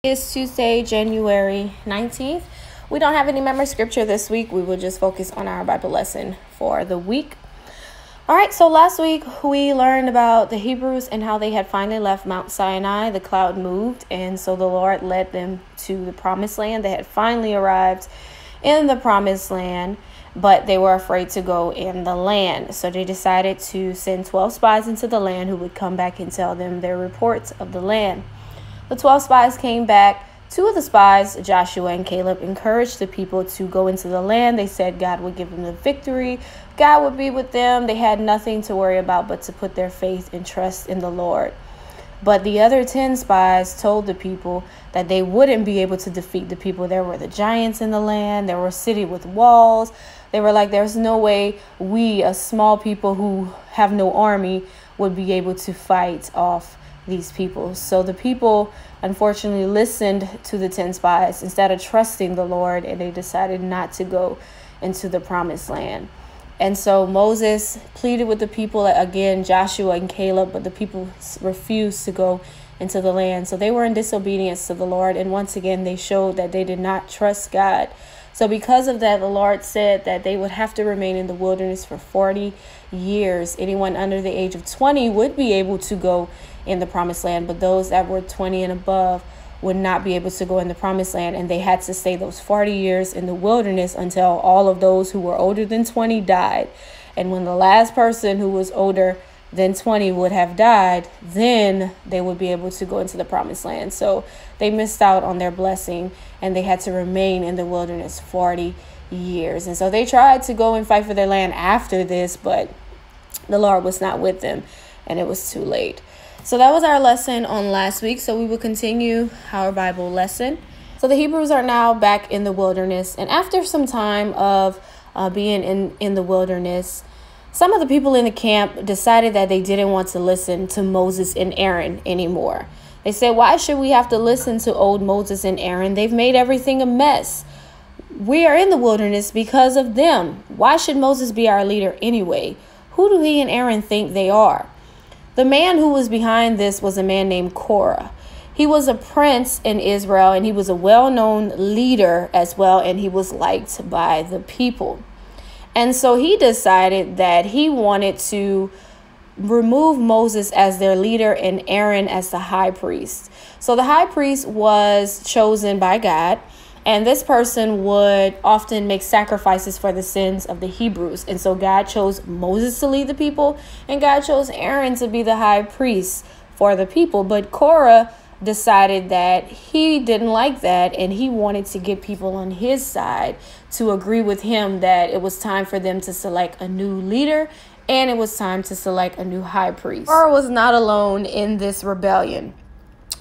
It's Tuesday, January 19th. We don't have any memory scripture this week. We will just focus on our Bible lesson for the week. All right, so last week we learned about the Hebrews and how they had finally left Mount Sinai. The cloud moved, and so the Lord led them to the promised land. They had finally arrived in the promised land, but they were afraid to go in the land. So they decided to send 12 spies into the land who would come back and tell them their reports of the land. The 12 spies came back. Two of the spies, Joshua and Caleb, encouraged the people to go into the land. They said God would give them the victory. God would be with them. They had nothing to worry about but to put their faith and trust in the Lord. But the other 10 spies told the people that they wouldn't be able to defeat the people. There were the giants in the land. There were a city with walls. They were like, there's no way we, a small people who have no army, would be able to fight off these people. So the people unfortunately listened to the 10 spies instead of trusting the Lord, and they decided not to go into the promised land. And so Moses pleaded with the people again, Joshua and Caleb, but the people refused to go into the land. So they were in disobedience to the Lord, and once again they showed that they did not trust God. So because of that, the Lord said that they would have to remain in the wilderness for 40 years. Anyone under the age of 20 would be able to go in the promised land, but those that were 20 and above would not be able to go in the promised land, and they had to stay those 40 years in the wilderness until all of those who were older than 20 died. And when the last person who was older than 20 would have died, then they would be able to go into the promised land. So they missed out on their blessing, and they had to remain in the wilderness 40 years. And so they tried to go and fight for their land after this, but the Lord was not with them, and it was too late. So that was our lesson on last week. So we will continue our Bible lesson. So the Hebrews are now back in the wilderness. And after some time of being in the wilderness, some of the people in the camp decided that they didn't want to listen to Moses and Aaron anymore. They said, why should we have to listen to old Moses and Aaron? They've made everything a mess. We are in the wilderness because of them. Why should Moses be our leader anyway? Who do he and Aaron think they are? The man who was behind this was a man named Korah. He was a prince in Israel, and he was a well-known leader as well, and he was liked by the people. And so he decided that he wanted to remove Moses as their leader and Aaron as the high priest. So the high priest was chosen by God, and this person would often make sacrifices for the sins of the Hebrews. And so God chose Moses to lead the people, and God chose Aaron to be the high priest for the people. But Korah decided that he didn't like that, and he wanted to get people on his side to agree with him that it was time for them to select a new leader, and it was time to select a new high priest. Korah was not alone in this rebellion.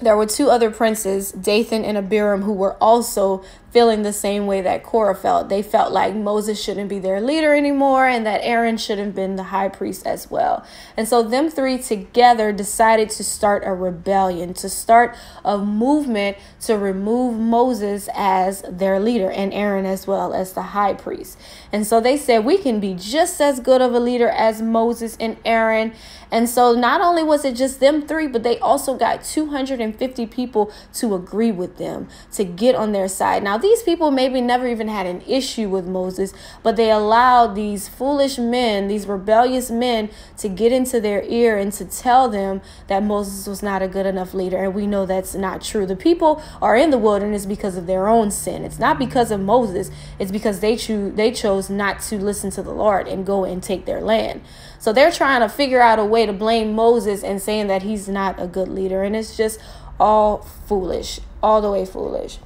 There were two other princes, Dathan and Abiram, who were also feeling the same way that Korah felt. They felt like Moses shouldn't be their leader anymore, and that Aaron should have been the high priest as well. And so them three together decided to start a rebellion, to start a movement to remove Moses as their leader and Aaron as well as the high priest. And so they said, we can be just as good of a leader as Moses and Aaron. And so not only was it just them three, but they also got 250 people to agree with them, to get on their side. Now, these people maybe never even had an issue with Moses, but they allowed these foolish men, these rebellious men, to get into their ear and to tell them that Moses was not a good enough leader. And we know that's not true. The people are in the wilderness because of their own sin. It's not because of Moses. It's because they chose not to listen to the Lord and go and take their land. So they're trying to figure out a way to blame Moses and saying that he's not a good leader. And it's just all foolish, all the way foolish.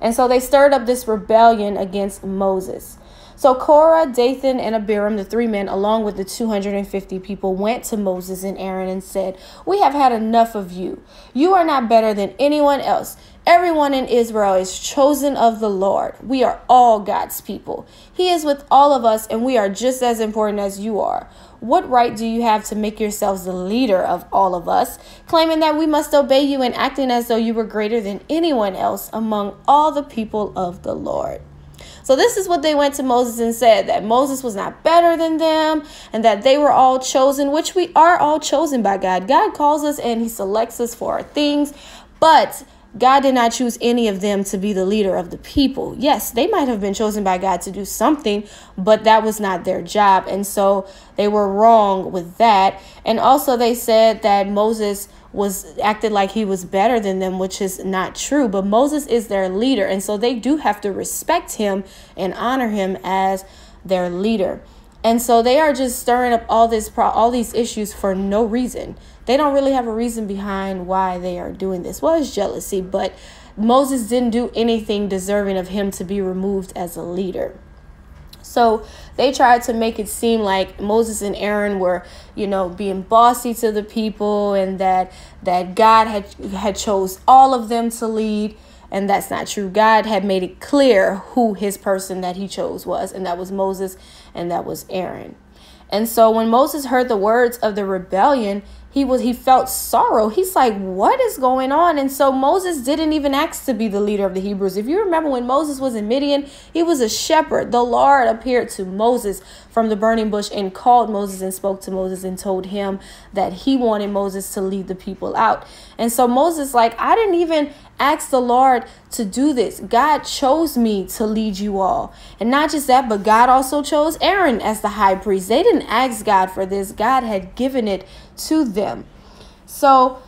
And so they stirred up this rebellion against Moses. So Korah, Dathan, and Abiram, the three men, along with the 250 people, went to Moses and Aaron and said, we have had enough of you. You are not better than anyone else. Everyone in Israel is chosen of the Lord. We are all God's people. He is with all of us, and we are just as important as you are. What right do you have to make yourselves the leader of all of us, claiming that we must obey you and acting as though you were greater than anyone else among all the people of the Lord? So this is what they went to Moses and said, that Moses was not better than them and that they were all chosen, which we are all chosen by God. God calls us and he selects us for our things. But God did not choose any of them to be the leader of the people. Yes, they might have been chosen by God to do something, but that was not their job. And so they were wrong with that. And also they said that Moses was acted like he was better than them, which is not true. But Moses is their leader. And so they do have to respect him and honor him as their leader. And so they are just stirring up all these issues for no reason. They don't really have a reason behind why they are doing this. Well, it's jealousy, but Moses didn't do anything deserving of him to be removed as a leader. So they tried to make it seem like Moses and Aaron were, being bossy to the people, and that God had chose all of them to lead. And that's not true. God had made it clear who his person that he chose was, and that was Moses, and that was Aaron. And so when Moses heard the words of the rebellion, he felt sorrow. He's like, what is going on? And so Moses didn't even ask to be the leader of the Hebrews. If you remember, when Moses was in Midian, he was a shepherd. The Lord appeared to Moses from the burning bush and called Moses and spoke to Moses and told him that he wanted Moses to lead the people out. And so Moses, I didn't even ask the Lord to do this. God chose me to lead you all. And not just that, but God also chose Aaron as the high priest. They didn't ask God for this. God had given it to them. So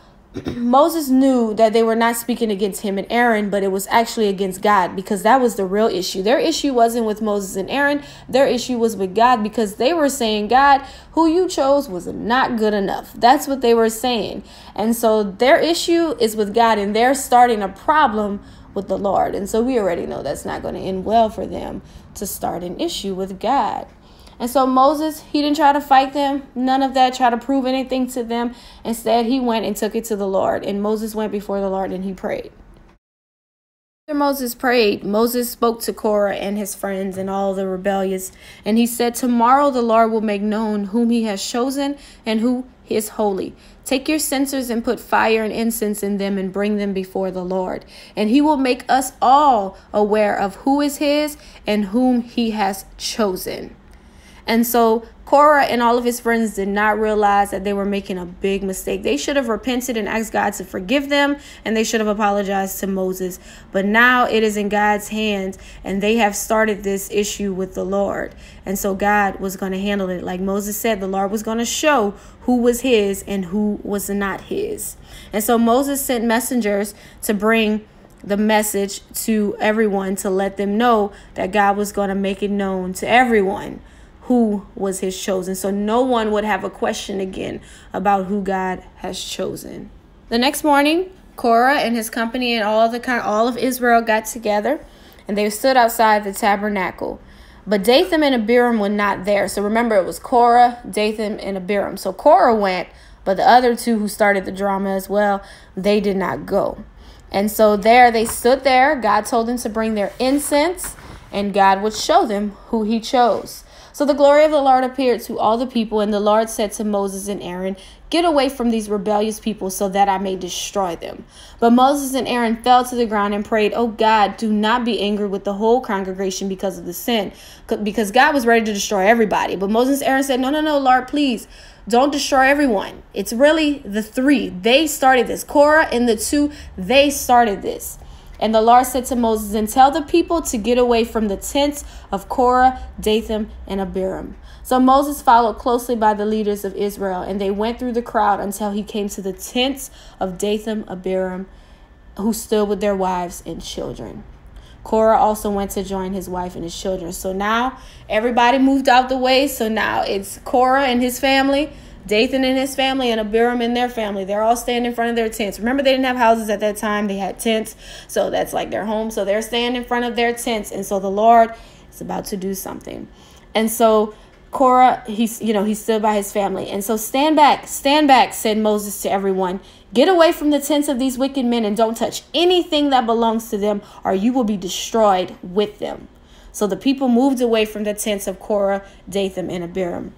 Moses knew that they were not speaking against him and Aaron, but it was actually against God, because that was the real issue. Their issue wasn't with Moses and Aaron. Their issue was with God, because they were saying, God, who you chose was not good enough. That's what they were saying. And so their issue is with God, and they're starting a problem with the Lord. And so we already know that's not going to end well for them to start an issue with God. And so Moses, he didn't try to fight them. None of that, try to prove anything to them. Instead, he went and took it to the Lord. And Moses went before the Lord and he prayed. After Moses prayed, Moses spoke to Korah and his friends and all the rebellious. And he said, tomorrow the Lord will make known whom he has chosen and who is holy. Take your censers and put fire and incense in them and bring them before the Lord. And he will make us all aware of who is his and whom he has chosen. And so Korah and all of his friends did not realize that they were making a big mistake. They should have repented and asked God to forgive them, and they should have apologized to Moses. But now it is in God's hands, and they have started this issue with the Lord. And so God was going to handle it. Like Moses said, the Lord was going to show who was his and who was not his. And so Moses sent messengers to bring the message to everyone, to let them know that God was going to make it known to everyone who was his chosen. So no one would have a question again about who God has chosen. The next morning, Korah and his company and all of Israel got together, and they stood outside the tabernacle. But Dathan and Abiram were not there. So remember, it was Korah, Dathan, and Abiram. So Korah went, but the other two who started the drama as well, they did not go. And so they stood there. God told them to bring their incense, and God would show them who he chose. So the glory of the Lord appeared to all the people, and the Lord said to Moses and Aaron, get away from these rebellious people so that I may destroy them. But Moses and Aaron fell to the ground and prayed, oh God, do not be angry with the whole congregation because of the sin. Because God was ready to destroy everybody. But Moses and Aaron said, no, Lord, please don't destroy everyone. It's really the three. They started this. Korah and the two, they started this. And the Lord said to Moses, and tell the people to get away from the tents of Korah, Dathan, and Abiram. So Moses followed closely by the leaders of Israel, and they went through the crowd until he came to the tents of Dathan, Abiram, who stood with their wives and children. Korah also went to join his wife and his children. So now everybody moved out the way. So now it's Korah and his family, Dathan and his family, and Abiram and their family. They're all standing in front of their tents. Remember, they didn't have houses at that time. They had tents. So that's like their home. So they're standing in front of their tents. And so the Lord is about to do something. And so Korah, he stood by his family. And so stand back, said Moses to everyone. Get away from the tents of these wicked men and don't touch anything that belongs to them, or you will be destroyed with them. So the people moved away from the tents of Korah, Dathan, and Abiram.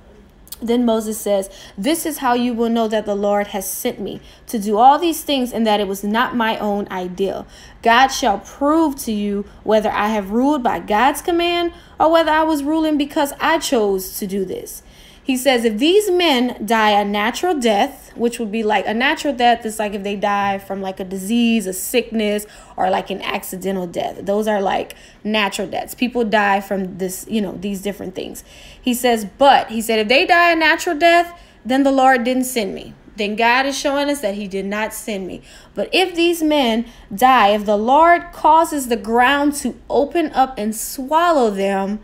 Then Moses says, this is how you will know that the Lord has sent me to do all these things, and that it was not my own idea. God shall prove to you whether I have ruled by God's command or whether I was ruling because I chose to do this. He says, if these men die a natural death, which would be like a natural death is like if they die from like a disease, a sickness, or like an accidental death. Those are like natural deaths. People die from this, these different things. He said, if they die a natural death, then the Lord didn't send me. Then God is showing us that he did not send me. But if these men die, if the Lord causes the ground to open up and swallow them,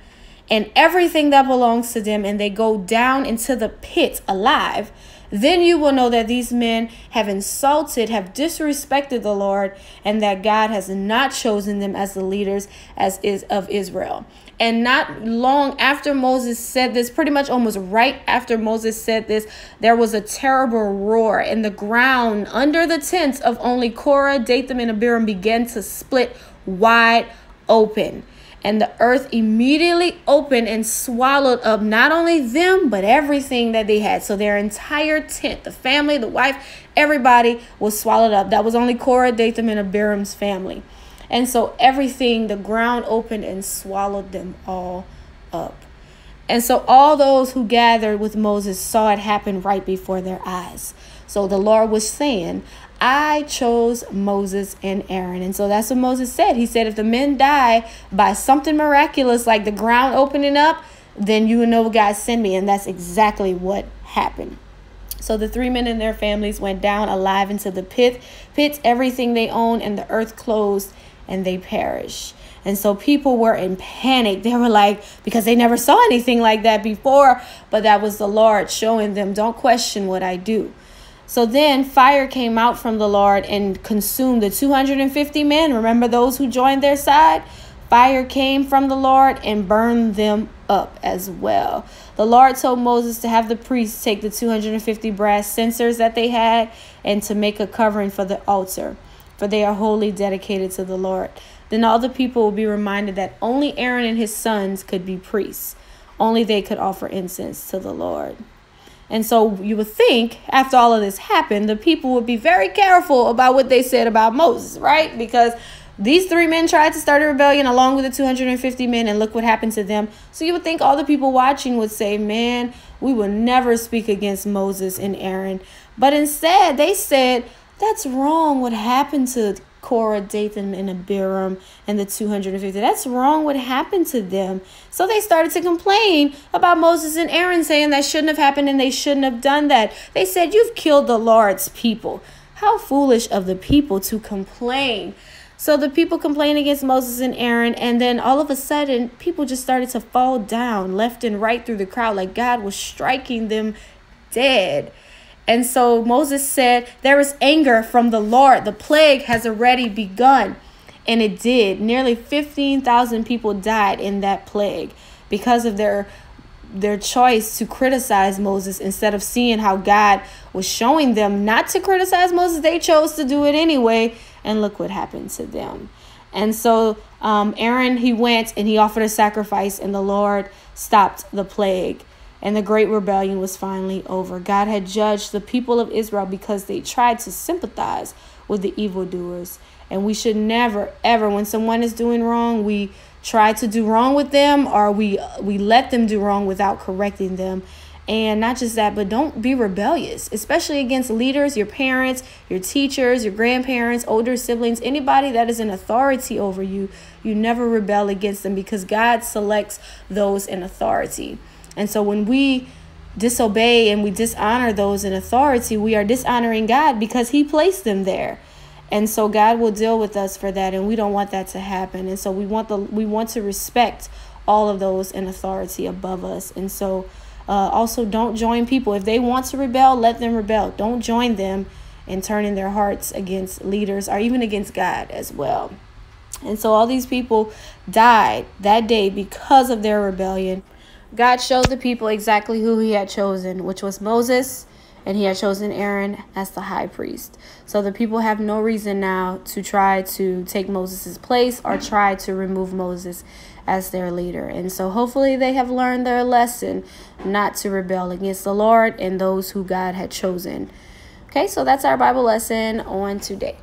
and everything that belongs to them, and they go down into the pit alive, then you will know that these men have insulted, have disrespected the Lord, and that God has not chosen them as the leaders of Israel. And not long after Moses said this, pretty much almost right after Moses said this, there was a terrible roar, and the ground under the tents of only Korah, Dathan, and Abiram began to split wide open. And the earth immediately opened and swallowed up not only them, but everything that they had. So their entire tent, the family, the wife, everybody was swallowed up. That was only Korah, Dathan, and Abiram's family. And so everything, the ground opened and swallowed them all up. And so all those who gathered with Moses saw it happen right before their eyes. So the Lord was saying, I chose Moses and Aaron. And so that's what Moses said. He said, if the men die by something miraculous, like the ground opening up, then you will know God sent me. And that's exactly what happened. So the 3 men and their families went down alive into the pits, everything they owned, and the earth closed, and they perished. And so people were in panic. They were like, because they never saw anything like that before. But that was the Lord showing them, don't question what I do. So then fire came out from the Lord and consumed the 250 men. Remember those who joined their side? Fire came from the Lord and burned them up as well. The Lord told Moses to have the priests take the 250 brass censers that they had and to make a covering for the altar, for they are wholly dedicated to the Lord. Then all the people will be reminded that only Aaron and his sons could be priests. Only they could offer incense to the Lord. And so you would think after all of this happened, the people would be very careful about what they said about Moses, right? Because these 3 men tried to start a rebellion along with the 250 men, and look what happened to them. So you would think all the people watching would say, man, we will never speak against Moses and Aaron. But instead, they said, that's wrong what happened to Korah, Dathan, and Abiram, and the 250. That's wrong what happened to them. So they started to complain about Moses and Aaron, saying that shouldn't have happened and they shouldn't have done that. They said, you've killed the Lord's people. How foolish of the people to complain. So the people complained against Moses and Aaron, and then all of a sudden, people just started to fall down left and right through the crowd, like God was striking them dead. And so Moses said, there is anger from the Lord. The plague has already begun. And it did. Nearly 15,000 people died in that plague because of their choice to criticize Moses instead of seeing how God was showing them not to criticize Moses. They chose to do it anyway. And look what happened to them. And so Aaron, he went and he offered a sacrifice, and the Lord stopped the plague. And the great rebellion was finally over. God had judged the people of Israel because they tried to sympathize with the evildoers. And we should never, ever, when someone is doing wrong, we try to do wrong with them, or we let them do wrong without correcting them. And not just that, but don't be rebellious, especially against leaders, your parents, your teachers, your grandparents, older siblings, anybody that is in authority over you. You never rebel against them because God selects those in authority. And so when we disobey and we dishonor those in authority, we are dishonoring God because he placed them there. And so God will deal with us for that. And we don't want that to happen. And so we want to respect all of those in authority above us. And so also don't join people. If they want to rebel, let them rebel. Don't join them in turning their hearts against leaders or even against God as well. And so all these people died that day because of their rebellion. God showed the people exactly who he had chosen, which was Moses, and he had chosen Aaron as the high priest. So the people have no reason now to try to take Moses' place or try to remove Moses as their leader. And so hopefully they have learned their lesson not to rebel against the Lord and those who God had chosen. Okay, so that's our Bible lesson on today.